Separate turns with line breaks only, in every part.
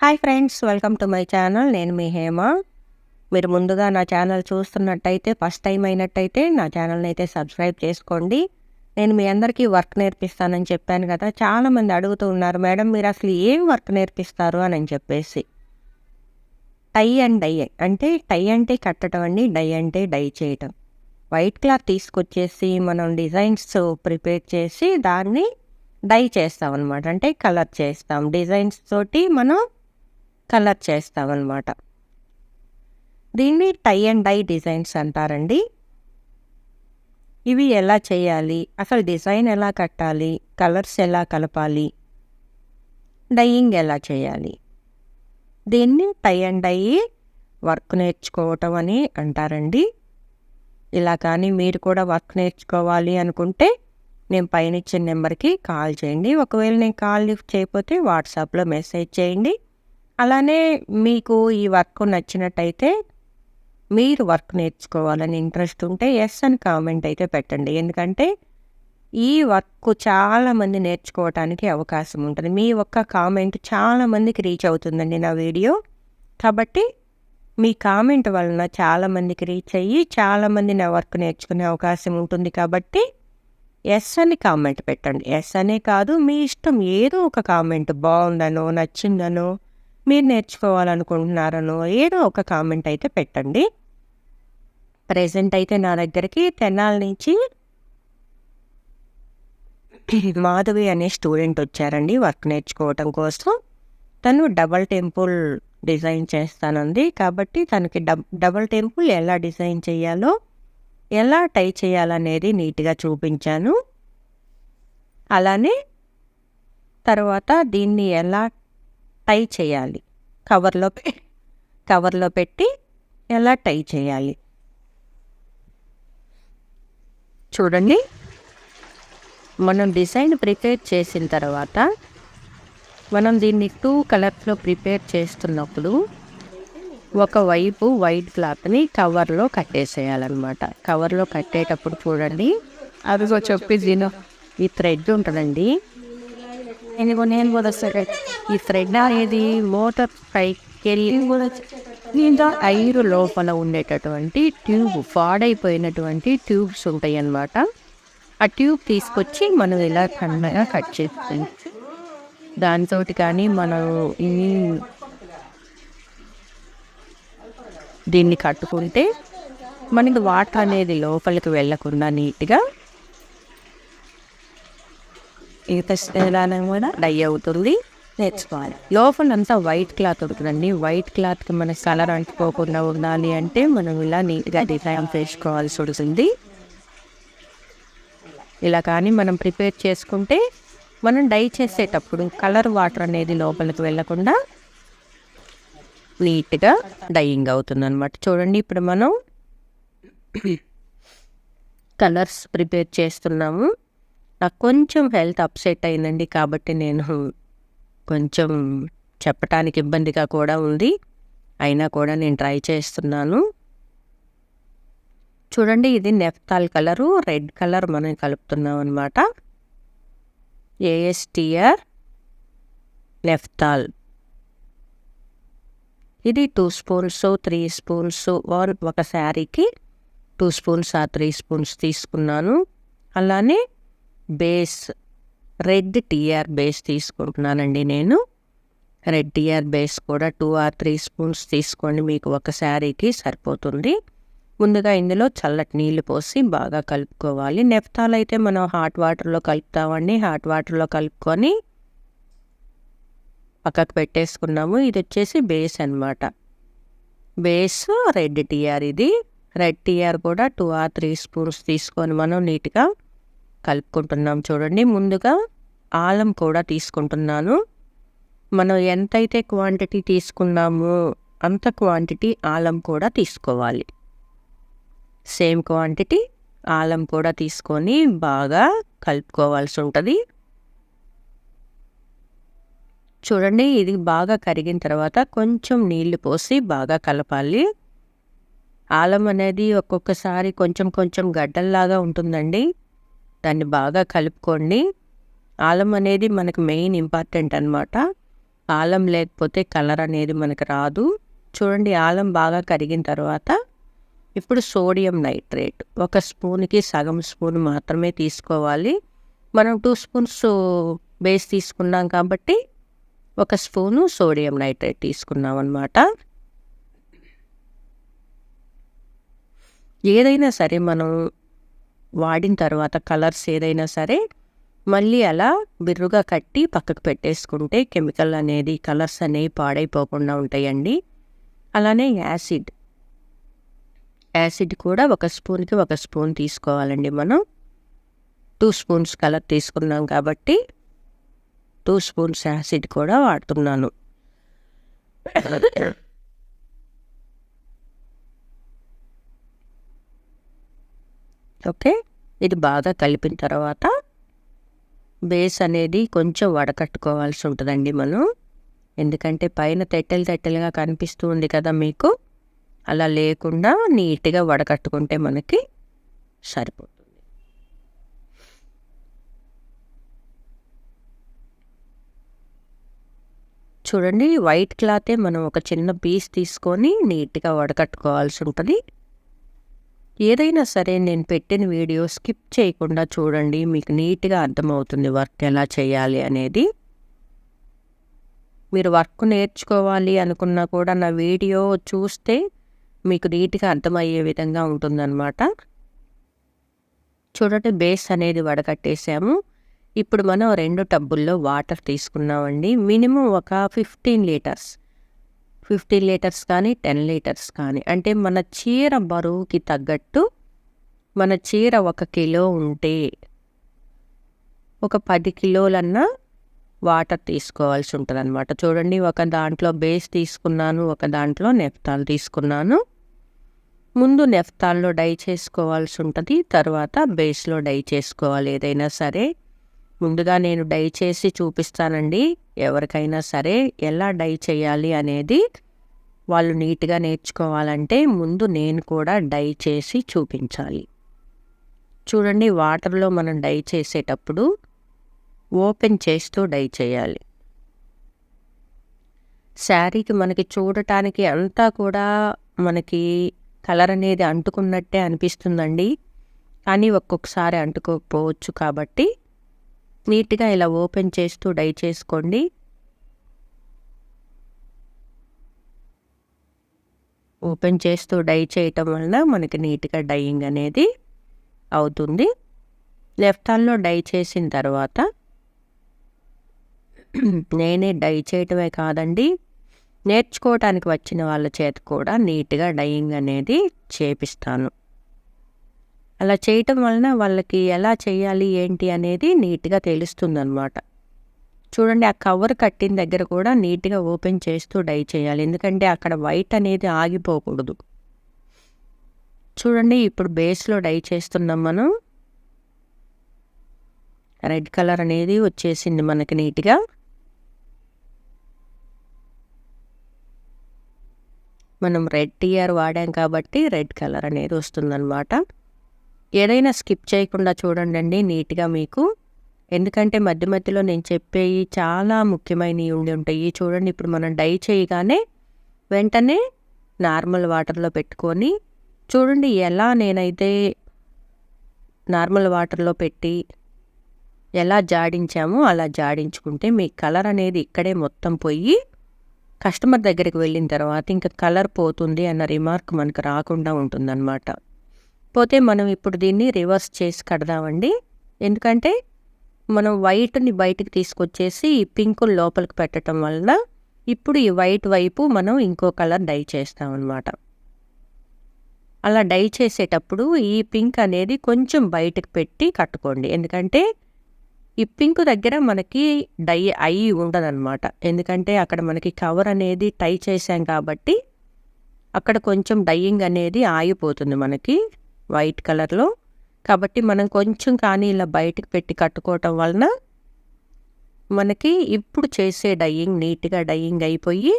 Hi friends, welcome to my channel. నేను మీ హేమ. మీరు ముందుగా నా ఛానల్ చూస్తున్నట్టయితే, ఫస్ట్ టైం అయినట్టయితే నా ఛానల్ని అయితే సబ్స్క్రైబ్ చేసుకోండి. నేను మీ అందరికీ వర్క్ నేర్పిస్తానని చెప్పాను కదా. చాలామంది అడుగుతూ ఉన్నారు, మేడం మీరు అసలు ఏం వర్క్ నేర్పిస్తారు అని చెప్పేసి. టై అండ్ డై అంటే, టై అంటే కట్టడం అండి, డై అంటే డై చేయటం. వైట్ క్లాత్ తీసుకొచ్చేసి మనం డిజైన్స్ ప్రిపేర్ చేసి దాన్ని డై చేస్తాం అనమాట. అంటే కలర్ చేస్తాం, డిజైన్స్ తోటి మనం కలర్ చేస్తామన్నమాట. దీన్ని టై అండ్ డై డిజైన్స్ అంటారండి. ఇవి ఎలా చేయాలి, అసలు డిజైన్ ఎలా కట్టాలి, కలర్స్ ఎలా కలపాలి, డైయింగ్ ఎలా చేయాలి, దీన్ని టై అండ్ డై వర్క్ నేర్చుకోవటం అని అంటారండి. ఇలా కానీ మీరు కూడా వర్క్ నేర్చుకోవాలి అనుకుంటే నేను పైన ఇచ్చిన నెంబర్కి కాల్ చేయండి. ఒకవేళ నేను కాల్ లిఫ్ట్ చేయకపోతే వాట్సాప్లో మెసేజ్ చేయండి. అలానే మీకు ఈ వర్క్ నచ్చినట్టయితే, మీరు వర్క్ నేర్చుకోవాలని ఇంట్రెస్ట్ ఉంటే ఎస్ అని కామెంట్ అయితే పెట్టండి. ఎందుకంటే ఈ వర్క్ చాలామంది నేర్చుకోవటానికి అవకాశం ఉంటుంది. మీ ఒక్క కామెంట్ చాలామందికి రీచ్ అవుతుందండి నా వీడియో. కాబట్టి మీ కామెంట్ వలన చాలామందికి రీచ్ అయ్యి చాలామంది నా వర్క్ నేర్చుకునే అవకాశం ఉంటుంది. కాబట్టి ఎస్ అని కామెంట్ పెట్టండి. ఎస్ అనే కాదు, మీ ఇష్టం, ఏదో ఒక కామెంట్, బాగుందనో నచ్చిందనో మీరు నేర్చుకోవాలనుకుంటున్నారనో ఏదో ఒక కామెంట్ అయితే పెట్టండి. ప్రెజెంట్ అయితే నా దగ్గరికి తెనాలి నుంచి మాధవి అనే స్టూడెంట్ వచ్చారండి వర్క్ నేర్చుకోవటం కోసం. తను డబల్ టెంపుల్ డిజైన్ చేస్తానంది. కాబట్టి తనకి డబల్ టెంపుల్ ఎలా డిజైన్ చేయాలో, ఎలా టై చేయాలనేది నీట్గా చూపించాను. అలానే తర్వాత దీన్ని ఎలా టై చేయాలి, కవర్లో పెట్టి ఎలా టై చేయాలి చూడండి. మనం డిజైన్ ప్రిపేర్ చేసిన తర్వాత మనం దీన్ని 2 కలర్స్లో ప్రిపేర్ చేస్తున్నప్పుడు ఒకవైపు వైట్ క్లాత్ని కవర్లో కట్టేసేయాలన్నమాట. కవర్లో కట్టేటప్పుడు చూడండి, అదిగో చెప్పి దీని ఈ థ్రెడ్ ఉంటుందండి. నేను కూడా సరే, ఈ థ్రెడ్ అనేది మోటార్ పైకి వెళ్ళి ఐరు లోపల ఉండేటటువంటి ట్యూబ్, పాడైపోయినటువంటి ట్యూబ్స్ ఉంటాయి అన్నమాట. ఆ ట్యూబ్ తీసుకొచ్చి మనం ఇలా సన్నగా కట్ చేస్తాం. దాంతో కానీ మనం దీన్ని కట్టుకుంటే మనకి వాటర్ అనేది లోపలికి వెళ్ళకుండా నీట్గా కూడా డై అవుతుంది. నేర్చుకోవాలి. లోపలంతా వైట్ క్లాత్ ఉంటుందండి. వైట్ క్లాత్కి మన కలర్ అంటుకోకుండా ఉండాలి అంటే మనం ఇలా నీట్గా డిజైన్ చేసుకోవాల్సి ఉంటుంది. ఇలా కానీ మనం ప్రిపేర్ చేసుకుంటే మనం డై చేసేటప్పుడు కలర్ వాటర్ అనేది లోపలికి వెళ్ళకుండా నీట్గా డైయింగ్ అవుతుంది అనమాట. చూడండి, ఇప్పుడు మనం కలర్స్ ప్రిపేర్ చేస్తున్నాము. నాకు కొంచెం హెల్త్ అప్సెట్ అయిందండి, కాబట్టి నేను కొంచెం చెప్పటానికి ఇబ్బందిగా కూడా ఉంది. అయినా కూడా నేను ట్రై చేస్తున్నాను. చూడండి, ఇది నెఫ్తాల్ కలరు, రెడ్ కలర్ మనం కలుపుతున్నాం అనమాట. ASTR నెఫ్తాల్. ఇది 2 స్పూన్స్ 3 స్పూన్స్ ఒక శారీకి 2 స్పూన్స్ 3 స్పూన్స్ తీసుకున్నాను. అలానే బేస్ రెడ్ TR బేస్ తీసుకుంటున్నానండి నేను. రెడ్ TR బేస్ కూడా 2 or 3 స్పూన్స్ తీసుకోండి, మీకు ఒక శారీకి సరిపోతుంది. ముందుగా ఇందులో చల్లటి నీళ్ళు పోసి బాగా కలుపుకోవాలి. నెఫ్తాల్ అయితే మనం హాట్ వాటర్లో కలుపుతామండి. హాట్ వాటర్లో కలుపుకొని పక్కకు పెట్టేసుకున్నాము. ఇది వచ్చేసి బేస్ అనమాట. Base red TR. ఇది రెడ్ TR కూడా 2 or 3 స్పూన్స్ తీసుకొని మనం నీట్గా కలుపుకుంటున్నాం. చూడండి, ముందుగా ఆలం కూడా తీసుకుంటున్నాను. మనం ఎంతైతే క్వాంటిటీ తీసుకున్నామో అంత క్వాంటిటీ ఆలం కూడా తీసుకోవాలి. సేమ్ క్వాంటిటీ ఆలం కూడా తీసుకొని బాగా కలుపుకోవాల్సి ఉంటుంది. చూడండి, ఇది బాగా కరిగిన తర్వాత కొంచెం నీళ్లు పోసి బాగా కలపాలి. ఆలం అనేది ఒక్కొక్కసారి కొంచెం కొంచెం గడ్డల్లాగా ఉంటుందండి. దాన్ని బాగా కలుపుకోండి. ఆలం అనేది మనకు మెయిన్ ఇంపార్టెంట్ అన్నమాట. ఆలం లేకపోతే కలర్ అనేది మనకు రాదు. చూడండి ఆలం బాగా కరిగిన తర్వాత ఇప్పుడు సోడియం నైట్రేట్ 1 స్పూన్‌కి సగం స్పూన్ మాత్రమే తీసుకోవాలి. మనం 2 స్పూన్స్ బేస్ తీసుకున్నాం కాబట్టి 1 స్పూను సోడియం నైట్రేట్ తీసుకున్నాం అన్నమాట. ఏదైనా సరే మనం వాడిన తర్వాత కలర్స్ ఏదైనా సరే మళ్ళీ అలా బిర్రుగా కట్టి పక్కకు పెట్టేసుకుంటే కెమికల్ అనేది కలర్స్ అనేవి పాడైపోకుండా ఉంటాయండి. అలానే యాసిడ్ కూడా 1 స్పూన్‌కి 1 స్పూన్ తీసుకోవాలండి మనం. 2 స్పూన్స్ కలర్ తీసుకున్నాం కాబట్టి 2 స్పూన్స్ యాసిడ్ కూడా వాడుతున్నాను. ఓకే, ఇది బాగా కలిపిన తర్వాత బేస్ అనేది కొంచెం వడకట్టుకోవాల్సి ఉంటుందండి మనం. ఎందుకంటే పైన తెట్టెలుగా కనిపిస్తూ ఉంది కదా మీకు, అలా లేకుండా నీట్గా వడకట్టుకుంటే మనకి సరిపోతుంది. చూడండి వైట్ క్లాతే మనం ఒక చిన్న పీస్ తీసుకొని నీట్గా వడకట్టుకోవాల్సి ఉంటుంది. ఏదైనా సరే నేను పెట్టిన వీడియో స్కిప్ చేయకుండా చూడండి, మీకు నీట్గా అర్థమవుతుంది వర్క్ ఎలా చేయాలి అనేది. మీరు వర్క్ నేర్చుకోవాలి అనుకున్నా కూడా నా వీడియో చూస్తే మీకు నీట్గా అర్థమయ్యే విధంగా ఉంటుందన్నమాట. చూడండి బేస్ అనేది వడకట్టేసాము. ఇప్పుడు మనం 2 టబ్బుల్లో వాటర్ తీసుకున్నామండి. మినిమం ఒక 15 లీటర్స్ కానీ 10 లీటర్స్ కానీ, అంటే మన చీర బరువుకి తగ్గట్టు, మన చీర 1 కిలో ఉంటే ఒక 10 కిలోలన్నా వాటర్ తీసుకోవాల్సి ఉంటుంది అనమాట. చూడండి ఒక దాంట్లో బేస్ తీసుకున్నాను, ఒక దాంట్లో నెఫ్తాల్ తీసుకున్నాను. ముందు నెఫ్తాల్లో డై చేసుకోవాల్సి ఉంటుంది, తర్వాత బేస్లో డై చేసుకోవాలి ఏదైనా సరే. ముందుగా నేను డై చేసి చూపిస్తానండి. ఎవరికైనా సరే ఎలా డై చేయాలి అనేది వాళ్ళు నీట్గా నేర్చుకోవాలంటే ముందు నేను కూడా డై చేసి చూపించాలి. చూడండి వాటర్లో మనం డై చేసేటప్పుడు ఓపెన్ చేస్తూ డై చేయాలి. శారీకి మనకి చూడటానికి అంతా కూడా మనకి కలర్ అనేది అంటుకున్నట్టే అనిపిస్తుందండి, కానీ ఒక్కొక్కసారి అంటుకోకపోవచ్చు. కాబట్టి నీట్గా ఇలా ఓపెన్ చేస్తూ డై చేసుకోండి. ఓపెన్ చేస్తూ డై చేయటం వలన మనకి నీట్గా డైయింగ్ అనేది అవుతుంది. లెఫ్ట్ హ్యాండ్లో డై చేసిన తర్వాత నేనే డై చేయటమే కాదండి, నేర్చుకోవటానికి వచ్చిన వాళ్ళ చేత కూడా నీట్గా డైయింగ్ అనేది చేపిస్తాను. అలా చేయటం వలన వాళ్ళకి ఎలా చేయాలి ఏంటి అనేది నీట్గా తెలుస్తుందన్నమాట. చూడండి ఆ కవర్ కట్టిన దగ్గర కూడా నీట్గా ఓపెన్ చేస్తూ డై చేయాలి, ఎందుకంటే అక్కడ వైట్ అనేది ఆగిపోకూడదు. చూడండి ఇప్పుడు బేస్లో డై చేస్తున్నాం మనం. రెడ్ కలర్ అనేది వచ్చేసింది మనకి నీట్గా. మనం రెడ్ టియర్ వాడాం కాబట్టి రెడ్ కలర్ అనేది వస్తుందన్నమాట. ఏదైనా స్కిప్ చేయకుండా చూడండి నీట్గా మీకు, ఎందుకంటే మధ్య మధ్యలో నేను చెప్పేవి చాలా ముఖ్యమైనవి ఉండి ఉంటాయి. చూడండి ఇప్పుడు మనం డై చేయగానే వెంటనే నార్మల్ వాటర్లో పెట్టుకొని చూడండి ఎలా నేనైతే నార్మల్ వాటర్లో పెట్టి ఎలా జాడించామో అలా జాడించుకుంటే మీ కలర్ అనేది ఇక్కడే మొత్తం పోయి కస్టమర్ దగ్గరికి వెళ్ళిన తర్వాత ఇంకా కలర్ పోతుంది అన్న రిమార్క్ మనకు రాకుండా ఉంటుందన్నమాట. పోతే మనం ఇప్పుడు దీన్ని రివర్స్ చేసి కడదామండి, ఎందుకంటే మనం వైట్ని బయటికి తీసుకొచ్చేసి ఈ పింక్ లోపలికి పెట్టడం వలన ఇప్పుడు ఈ వైట్ వైపు మనం ఇంకో కలర్ డై చేస్తామన్నమాట. అలా డై చేసేటప్పుడు ఈ పింక్ అనేది కొంచెం బయటకు పెట్టి కట్టుకోండి, ఎందుకంటే ఈ పింక్ దగ్గర మనకి డై అయి ఉండదన్నమాట. ఎందుకంటే అక్కడ మనకి కవర్ అనేది టై చేసాం కాబట్టి అక్కడ కొంచెం డైయింగ్ అనేది ఆగిపోతుంది మనకి వైట్ కలర్లో. కాబట్టి మనం కొంచెం కానీ ఇలా బయటకు పెట్టి కట్టుకోవటం వలన మనకి ఇప్పుడు చేసే డైయింగ్ నీట్గా డైయింగ్ అయిపోయి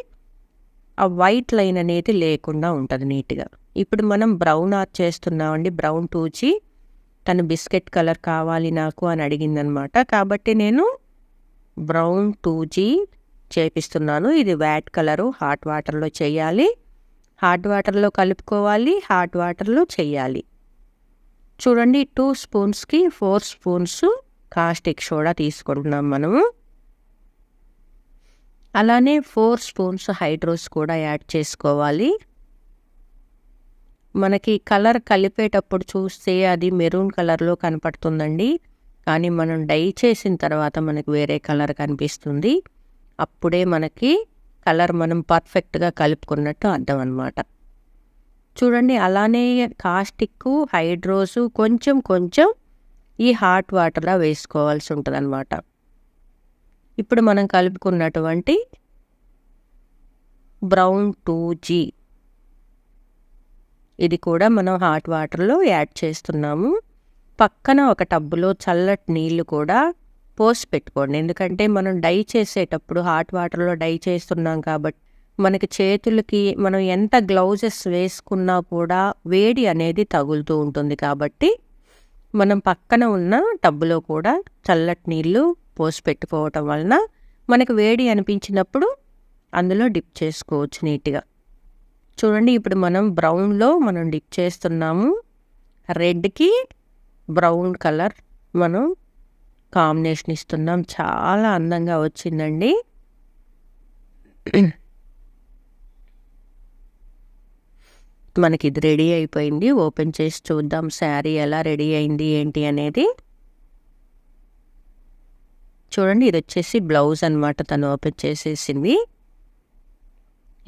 ఆ వైట్ లైన్ అనేది లేకుండా ఉంటుంది నీట్గా. ఇప్పుడు మనం బ్రౌన్ ఆర్ట్ చేస్తున్నామండి. బ్రౌన్ 2G తను బిస్కెట్ కలర్ కావాలి నాకు అని అడిగిందనమాట. కాబట్టి నేను బ్రౌన్ 2G చేపిస్తున్నాను. ఇది వ్యాట్ కలరు హాట్ వాటర్లో చేయాలి. హాట్ వాటర్లో కలుపుకోవాలి, హాట్ వాటర్లో చేయాలి. చూడండి 2 స్పూన్స్కి 4 స్పూన్స్ కాస్టిక్ సోడా తీసుకుంటున్నాం మనము. అలానే 4 స్పూన్స్ హైడ్రోస్ కూడా యాడ్ చేసుకోవాలి. మనకి కలర్ కలిపేటప్పుడు చూస్తే అది మెరూన్ కలర్లో కనపడుతుందండి. కానీ మనం డై చేసిన తర్వాత మనకి వేరే కలర్ కనిపిస్తుంది. అప్పుడే మనకి కలర్ మనం పర్ఫెక్ట్గా కలుపుకున్నట్టు అర్థం అన్నమాట. చూడండి అలానే కాస్టిక్, హైడ్రోసు కొంచెం కొంచెం ఈ హాట్ వాటర్లో వేసుకోవాల్సి ఉంటుంది అన్నమాట. ఇప్పుడు మనం కలుపుకున్నటువంటి బ్రౌన్ 2G ఇది కూడా మనం హాట్ వాటర్లో యాడ్ చేస్తున్నాము. పక్కన ఒక టబ్బులో చల్లటి నీళ్లు కూడా పోసి పెట్టుకోండి. ఎందుకంటే మనం డై చేసేటప్పుడు హాట్ వాటర్లో డై చేస్తున్నాం కాబట్టి మనకి చేతులకి మనం ఎంత గ్లౌజెస్ వేసుకున్నా కూడా వేడి అనేది తగులుతూ ఉంటుంది. కాబట్టి మనం పక్కన ఉన్న టబ్బులో కూడా చల్లటి నీళ్ళు పోసి పెట్టుకోవటం వలన మనకు వేడి అనిపించినప్పుడు అందులో డిప్ చేసుకోవచ్చు నీట్గా. చూడండి ఇప్పుడు మనం బ్రౌన్లో మనం డిప్ చేస్తున్నాము. రెడ్కి బ్రౌన్ కలర్ మనం కాంబినేషన్ ఇస్తున్నాం. చాలా అందంగా వచ్చిందండి. మనకి ఇది రెడీ అయిపోయింది. ఓపెన్ చేసి చూద్దాం శారీ ఎలా రెడీ అయింది ఏంటి అనేది. చూడండి ఇది వచ్చేసి బ్లౌజ్ అన్నమాట. తను ఓపెన్ చేసేసింది.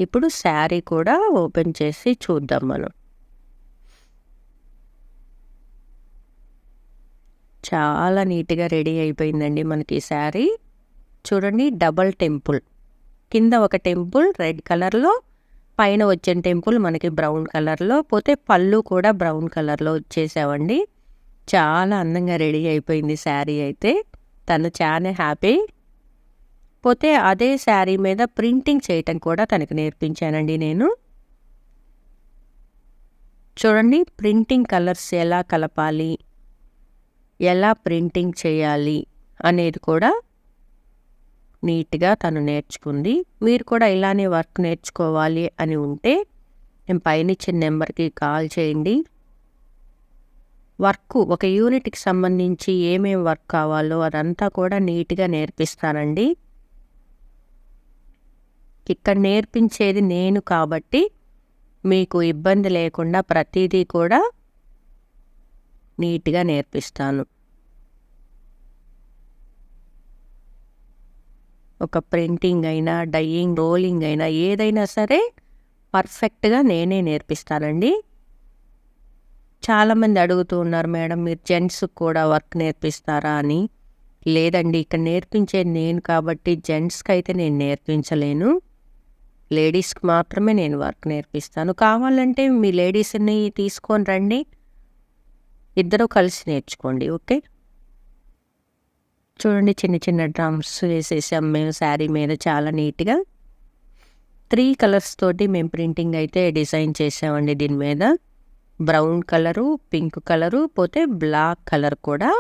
ఇప్పుడు శారీ కూడా ఓపెన్ చేసి చూద్దాం మనం. చాలా నీట్గా రెడీ అయిపోయిందండి మనకి ఈ శారీ. చూడండి డబల్ టెంపుల్, కింద ఒక టెంపుల్ రెడ్ కలర్లో, పైన వచ్చిన టెంపుల్ మనకి బ్రౌన్ కలర్లో, పోతే పళ్ళు కూడా బ్రౌన్ కలర్లో వచ్చేసామండి. చాలా అందంగా రెడీ అయిపోయింది శారీ అయితే. తను చాలా హ్యాపీ. పోతే అదే శారీ మీద ప్రింటింగ్ చేయటం కూడా తనకు నేర్పించానండి నేను. చూడండి ప్రింటింగ్ కలర్స్ ఎలా కలపాలి, ఎలా ప్రింటింగ్ చేయాలి అనేది కూడా నీట్గా తను నేర్చుకుంది. మీరు కూడా ఇలానే వర్క్ నేర్చుకోవాలి అని ఉంటే నేను పైన ఇచ్చిన నెంబర్కి కాల్ చేయండి. వర్క్ ఒక యూనిట్కి సంబంధించి ఏమేమి వర్క్ కావాలో అదంతా కూడా నీట్గా నేర్పిస్తానండి. ఇక్కడ నేర్పించేది నేను కాబట్టి మీకు ఇబ్బంది లేకుండా ప్రతిదీ కూడా నీట్గా నేర్పిస్తాను. ఒక ప్రింటింగ్ అయినా, డైయింగ్, రోలింగ్ అయినా ఏదైనా సరే పర్ఫెక్ట్గా నేనే నేర్పిస్తానండి. చాలామంది అడుగుతూ ఉన్నారు, మేడం మీరు జెంట్స్కి కూడా వర్క్ నేర్పిస్తారా అని. లేదండి, ఇక్కడ నేర్పించేది నేను కాబట్టి జెంట్స్కి అయితే నేను నేర్పించలేను. లేడీస్కి మాత్రమే నేను వర్క్ నేర్పిస్తాను. కావాలంటే మీ లేడీస్ని తీసుకొని రండి, ఇద్దరు కలిసి నేర్చుకోండి. ఓకే. చూడండి చిన్న చిన్న డ్రమ్స్ వేసేసాం మేము శారీ మీద చాలా నీట్గా. 3 కలర్స్ తోటి మేము ప్రింటింగ్ అయితే డిజైన్ చేసామండి దీని మీద. బ్రౌన్ కలరు, పింక్ కలరు, పోతే బ్లాక్ కలర్ కూడా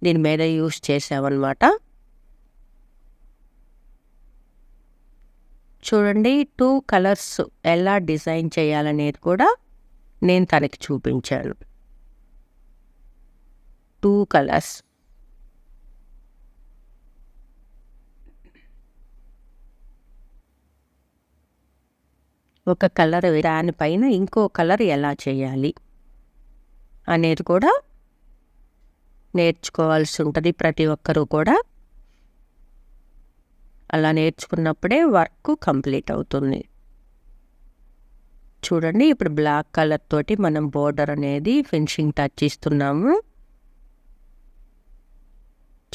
దీని మీద యూస్ చేసామన్నమాట. చూడండి 2 కలర్స్ ఎలా డిజైన్ చేయాలనేది కూడా నేను తనకి చూపించాను. 2 కలర్స్. ఒక కలర్ దానిపైన ఇంకో కలర్ ఎలా చేయాలి అనేది కూడా నేర్చుకోవాల్సి ఉంటుంది ప్రతి ఒక్కరూ కూడా. అలా నేర్చుకున్నప్పుడే వర్క్ కంప్లీట్ అవుతుంది. చూడండి ఇప్పుడు బ్లాక్ కలర్ తోటి మనం బోర్డర్ అనేది ఫినిషింగ్ టచ్ ఇస్తున్నాము.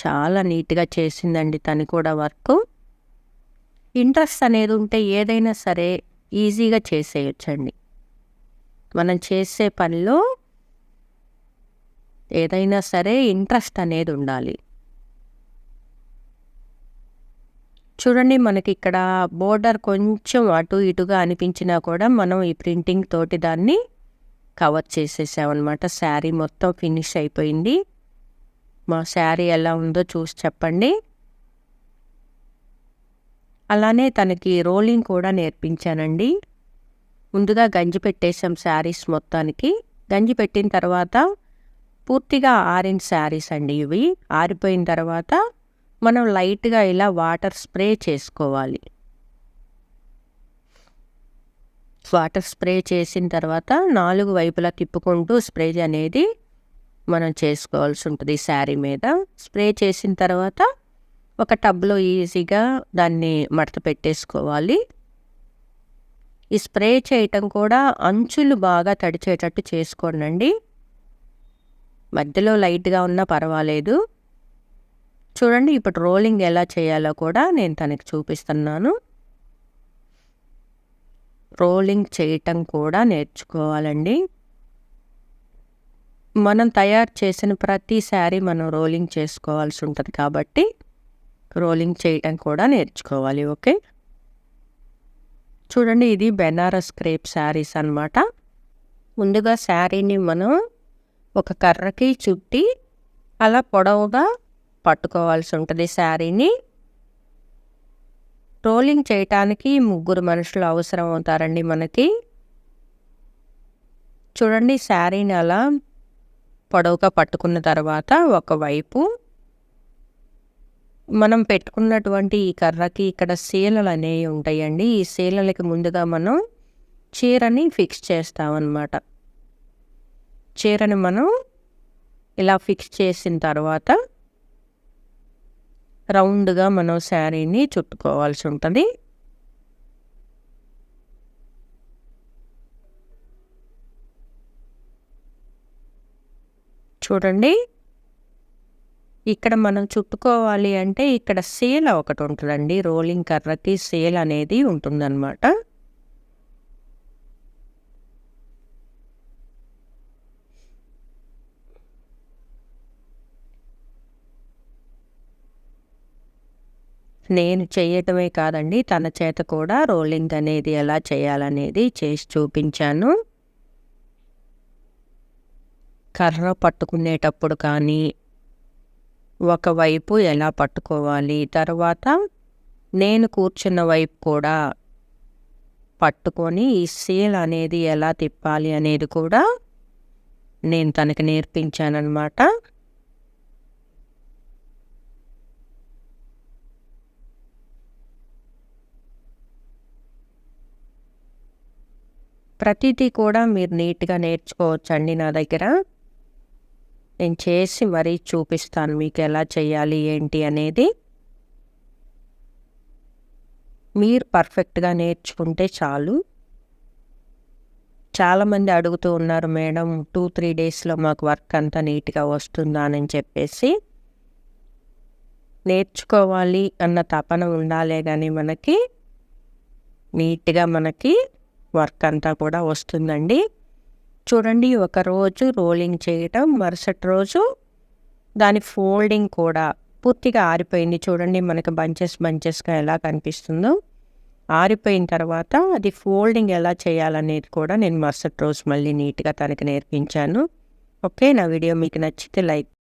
చాలా నీట్గా చేసిందండి తను కూడా వర్క్. ఇంట్రెస్ట్ అనేది ఉంటే ఏదైనా సరే ఈజీగా చేసేయచ్చండి. మనం చేసే పనిలో ఏదైనా సరే ఇంట్రెస్ట్ అనేది ఉండాలి. చూడండి మనకి ఇక్కడ బోర్డర్ కొంచెం అటు ఇటుగా అనిపించినా కూడా మనం ఈ ప్రింటింగ్ తోటి దాన్ని కవర్ చేసేసామన్నమాట. శారీ మొత్తం ఫినిష్ అయిపోయింది. మా శారీ ఎలా ఉందో చూసి చెప్పండి. అలానే తనకి రోలింగ్ కూడా నేర్పించానండి. ముందుగా గంజి పెట్టేసాం శారీస్ మొత్తానికి. గంజి పెట్టిన తర్వాత పూర్తిగా ఆరిన శారీస్ అండి ఇవి. ఆరిపోయిన తర్వాత మనం లైట్‌గా ఇలా వాటర్ స్ప్రే చేసుకోవాలి. వాటర్ స్ప్రే చేసిన తర్వాత 4 వైపులా తిప్పుకుంటూ స్ప్రే అనేది మనం చేసుకోవాల్సి ఉంటుంది శారీ మీద. స్ప్రే చేసిన తర్వాత ఒక టబ్‌లో ఈజీగా దాన్ని మడత పెట్టేసుకోవాలి. ఈ స్ప్రే చేయటం కూడా అంచులు బాగా తడిచేటట్టు చేసుకోండి. మధ్యలో లైట్‌గా ఉన్నా పర్వాలేదు. చూడండి ఇప్పుడు రోలింగ్ ఎలా చేయాలో కూడా నేను తనకి చూపిస్తున్నాను. రోలింగ్ చేయటం కూడా నేర్చుకోవాలండి. మనం తయారు చేసిన ప్రతి శారీ మనం రోలింగ్ చేసుకోవాల్సి ఉంటుంది కాబట్టి రోలింగ్ చేయటం కూడా నేర్చుకోవాలి. ఓకే. చూడండి ఇది బెనారస్ క్రేప్ శారీస్ అన్నమాట. ముందుగా శారీని మనం ఒక కర్రకి చుట్టి అలా పొడవుగా పట్టుకోవాల్సి ఉంటుంది శారీని. రోలింగ్ చేయటానికి 3 మనుషులు అవసరం అవుతారండి మనకి. చూడండి శారీని అలా పొడవుగా పట్టుకున్న తర్వాత ఒకవైపు మనం పెట్టుకున్నటువంటి ఈ కర్రకి ఇక్కడ సీలలు అనేవి ఉంటాయండి. ఈ సీలలకి ముందుగా మనం చీరని ఫిక్స్ చేస్తామన్నమాట. చీరని మనం ఇలా ఫిక్స్ చేసిన తర్వాత రౌండ్‌గా మనం శారీని చుట్టుకోవాల్సి ఉంటుంది. చూడండి ఇక్కడ మనం చుట్టుకోవాలి అంటే ఇక్కడ సేల్ ఒకటి ఉంటుందండి. రోలింగ్ కర్రకి సేల్ అనేది ఉంటుందన్నమాట. నేను చేయటమే కాదండి, తన చేత కూడా రోలింగ్ అనేది ఎలా చేయాలనేది చేసి చూపించాను. కర్ర పట్టుకునేటప్పుడు కానీ ఒకవైపు ఎలా పట్టుకోవాలి, తర్వాత నేను కూర్చున్న వైపు కూడా పట్టుకొని ఈ సీల్ అనేది ఎలా తిప్పాలి అనేది కూడా నేను తనకి నేర్పించానన్నమాట. ప్రతిదీ కూడా మీరు నీట్‌గా నేర్చుకోవచ్చండి నా దగ్గర. నేను చేసి మరీ చూపిస్తాను మీకు ఎలా చేయాలి ఏంటి అనేది. మీరు పర్ఫెక్ట్‌గా నేర్చుకుంటే చాలు. చాలామంది అడుగుతూ ఉన్నారు మేడం 2-3 డేస్‌లో మాకు వర్క్ అంతా నీట్‌గా వస్తుందా అని చెప్పేసి. నేర్చుకోవాలి అన్న తపన ఉండాలే కానీ మనకి నీట్‌గా మనకి వర్క్ అంతా కూడా వస్తుందండి. చూడండి ఒకరోజు రోలింగ్ చేయటం, మరుసటి రోజు దాని ఫోల్డింగ్ కూడా పూర్తిగా ఆరిపోయింది. చూడండి మనకి బంచెస్‌గా ఎలా కనిపిస్తుందో. ఆరిపోయిన తర్వాత అది ఫోల్డింగ్ ఎలా చేయాలనేది కూడా నేను మరుసటి రోజు మళ్ళీ నీట్‌గా తనకి నేర్పించాను. ఓకే. నా వీడియో మీకు నచ్చితే లైక్